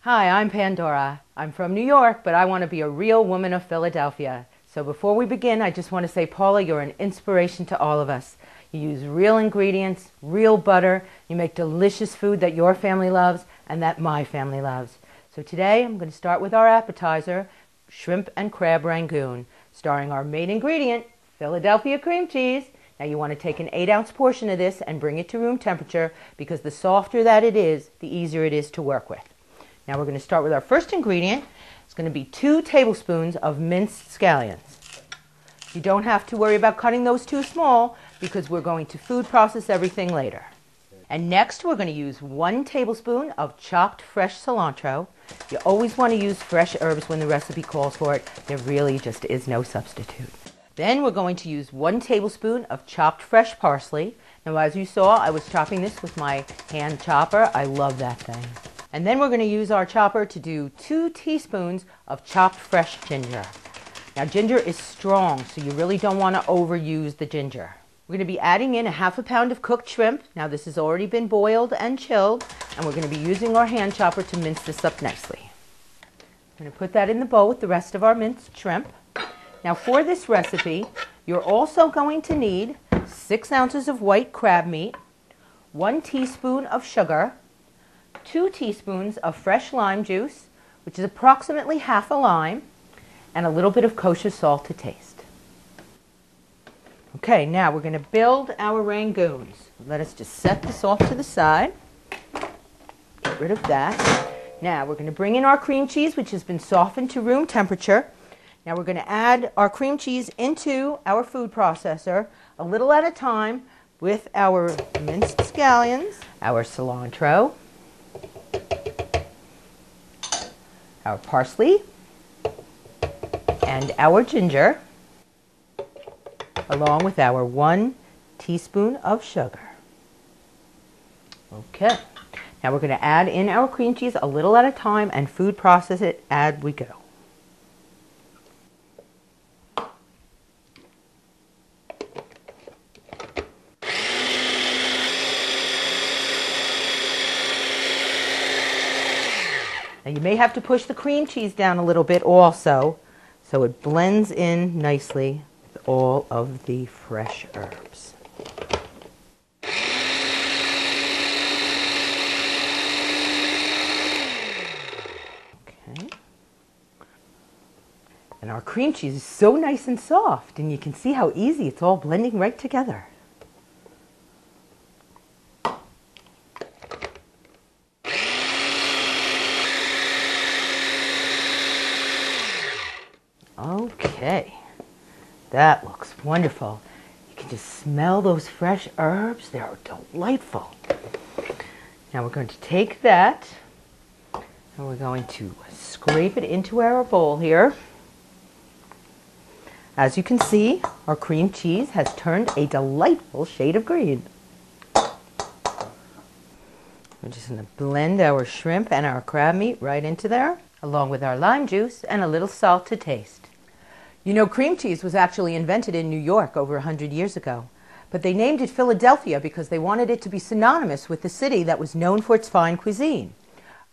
Hi, I'm Pandora. I'm from New York, but I want to be a real woman of Philadelphia. So before we begin, I just want to say, Paula, you're an inspiration to all of us. You use real ingredients, real butter. You make delicious food that your family loves and that my family loves. So today, I'm going to start with our appetizer, shrimp and crab Rangoon, starring our main ingredient, Philadelphia cream cheese. Now you want to take an 8-ounce portion of this and bring it to room temperature because the softer that it is, the easier it is to work with. Now we're going to start with our first ingredient. It's going to be 2 tablespoons of minced scallions. You don't have to worry about cutting those too small because we're going to food process everything later. And next we're going to use 1 tablespoon of chopped fresh cilantro. You always want to use fresh herbs when the recipe calls for it. There really just is no substitute. Then we're going to use 1 tablespoon of chopped fresh parsley. Now as you saw, I was chopping this with my hand chopper. I love that thing. And then we're going to use our chopper to do 2 teaspoons of chopped fresh ginger. Now ginger is strong, so you really don't want to overuse the ginger. We're going to be adding in 1/2 pound of cooked shrimp. Now this has already been boiled and chilled, and we're going to be using our hand chopper to mince this up nicely. I'm going to put that in the bowl with the rest of our minced shrimp. Now for this recipe, you're also going to need 6 ounces of white crab meat, 1 teaspoon of sugar, 2 teaspoons of fresh lime juice, which is approximately half a lime, and a little bit of kosher salt to taste. Okay, now we're going to build our Rangoons. Let us just set this off to the side. Get rid of that. Now we're going to bring in our cream cheese, which has been softened to room temperature. Now we're going to add our cream cheese into our food processor, a little at a time, with our minced scallions, our cilantro, our parsley, and our ginger, along with our 1 teaspoon of sugar. Okay, now we're going to add in our cream cheese a little at a time and food process it as we go. Now you may have to push the cream cheese down a little bit also, so it blends in nicely with all of the fresh herbs. Okay. And our cream cheese is so nice and soft, and you can see how easy it's all blending right together. Okay, that looks wonderful. You can just smell those fresh herbs. They are delightful. Now we're going to take that and we're going to scrape it into our bowl here. As you can see, our cream cheese has turned a delightful shade of green. We're just going to blend our shrimp and our crab meat right into there, along with our lime juice and a little salt to taste. You know, cream cheese was actually invented in New York over 100 years ago, but they named it Philadelphia because they wanted it to be synonymous with the city that was known for its fine cuisine.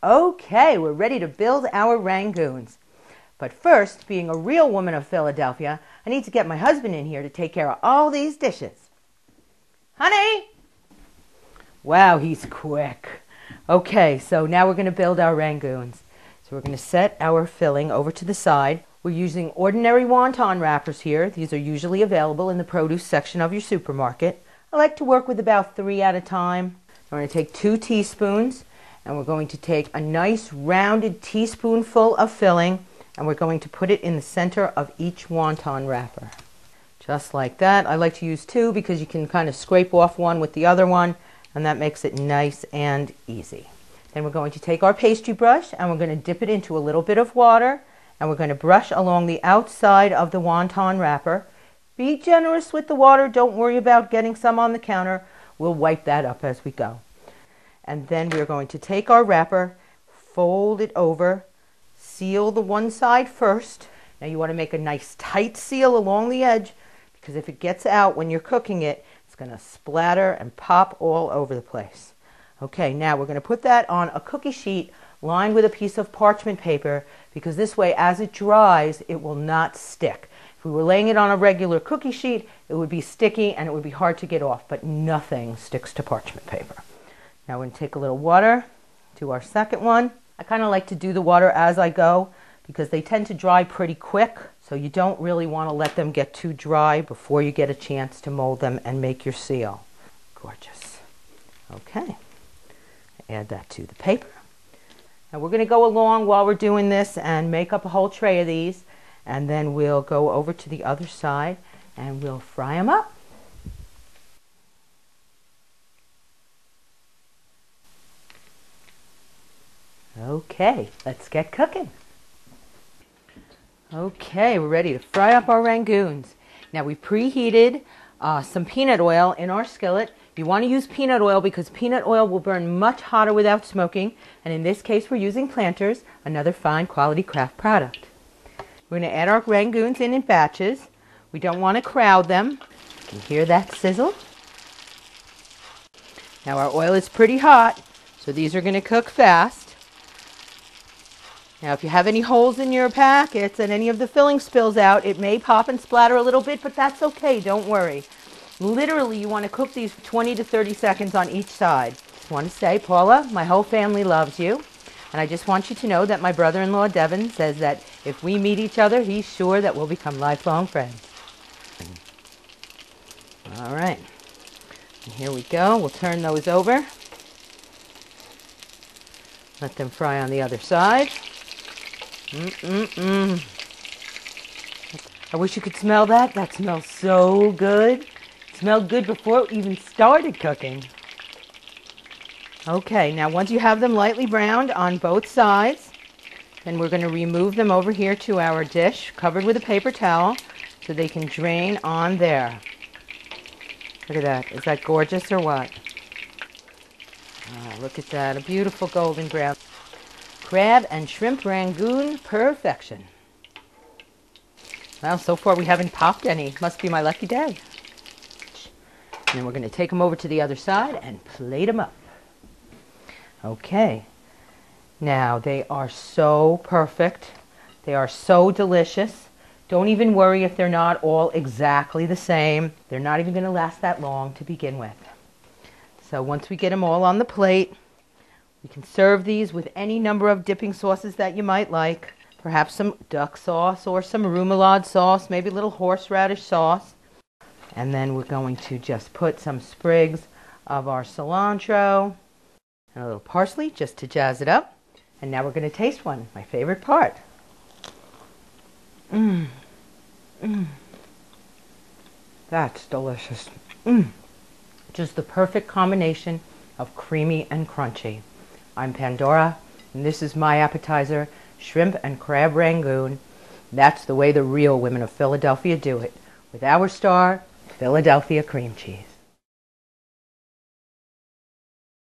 Okay, we're ready to build our Rangoons. But first, being a real woman of Philadelphia, I need to get my husband in here to take care of all these dishes. Honey! Wow, he's quick. Okay, so now we're going to build our Rangoons. So we're going to set our filling over to the side. We're using ordinary wonton wrappers here. These are usually available in the produce section of your supermarket. I like to work with about 3 at a time. We're going to take 2 teaspoons, and we're going to take a nice rounded teaspoonful of filling, and we're going to put it in the center of each wonton wrapper. Just like that. I like to use 2 because you can kind of scrape off one with the other one, and that makes it nice and easy. Then we're going to take our pastry brush, and we're going to dip it into a little bit of water, and we're going to brush along the outside of the wonton wrapper. Be generous with the water. Don't worry about getting some on the counter. We'll wipe that up as we go. And then we're going to take our wrapper, fold it over, seal the one side first. Now you want to make a nice tight seal along the edge because if it gets out when you're cooking it, it's going to splatter and pop all over the place. Okay, now we're going to put that on a cookie sheet lined with a piece of parchment paper, because this way, as it dries, it will not stick. If we were laying it on a regular cookie sheet, it would be sticky and it would be hard to get off, but nothing sticks to parchment paper. Now we're going to take a little water, do our second one. I kind of like to do the water as I go because they tend to dry pretty quick, so you don't really want to let them get too dry before you get a chance to mold them and make your seal. Gorgeous. Okay, add that to the paper. Now we're going to go along while we're doing this and make up a whole tray of these, and then we'll go over to the other side and we'll fry them up. Okay, let's get cooking. Okay, we're ready to fry up our Rangoons. Now we preheated some peanut oil in our skillet. You want to use peanut oil because peanut oil will burn much hotter without smoking, and in this case we're using Planters, another fine quality craft product. We're going to add our Rangoons in batches. We don't want to crowd them. You can hear that sizzle. Now our oil is pretty hot, so these are going to cook fast. Now if you have any holes in your packets and any of the filling spills out, it may pop and splatter a little bit, but that's okay, don't worry. Literally, you want to cook these for 20 to 30 seconds on each side. Just want to say, Paula, my whole family loves you. And I just want you to know that my brother-in-law, Devin, says that if we meet each other, he's sure that we'll become lifelong friends. All right. And here we go. We'll turn those over. Let them fry on the other side. I wish you could smell that. That smells so good. It smelled good before it even started cooking. Okay, now once you have them lightly browned on both sides, then we're going to remove them over here to our dish covered with a paper towel so they can drain on there. Look at that. Is that gorgeous or what? Oh, look at that. A beautiful golden brown. Crab and shrimp Rangoon perfection. Well, so far we haven't popped any. Must be my lucky day. And then we're going to take them over to the other side and plate them up. Okay. Now, they are so perfect. They are so delicious. Don't even worry if they're not all exactly the same. They're not even going to last that long to begin with. So once we get them all on the plate, we can serve these with any number of dipping sauces that you might like. Perhaps some duck sauce or some remoulade sauce, maybe a little horseradish sauce. And then we're going to just put some sprigs of our cilantro and a little parsley just to jazz it up. And now we're going to taste one, my favorite part. That's delicious. Just the perfect combination of creamy and crunchy. I'm Pandora, and this is my appetizer, shrimp and crab Rangoon. That's the way the real women of Philadelphia do it, with our star, Philadelphia cream cheese.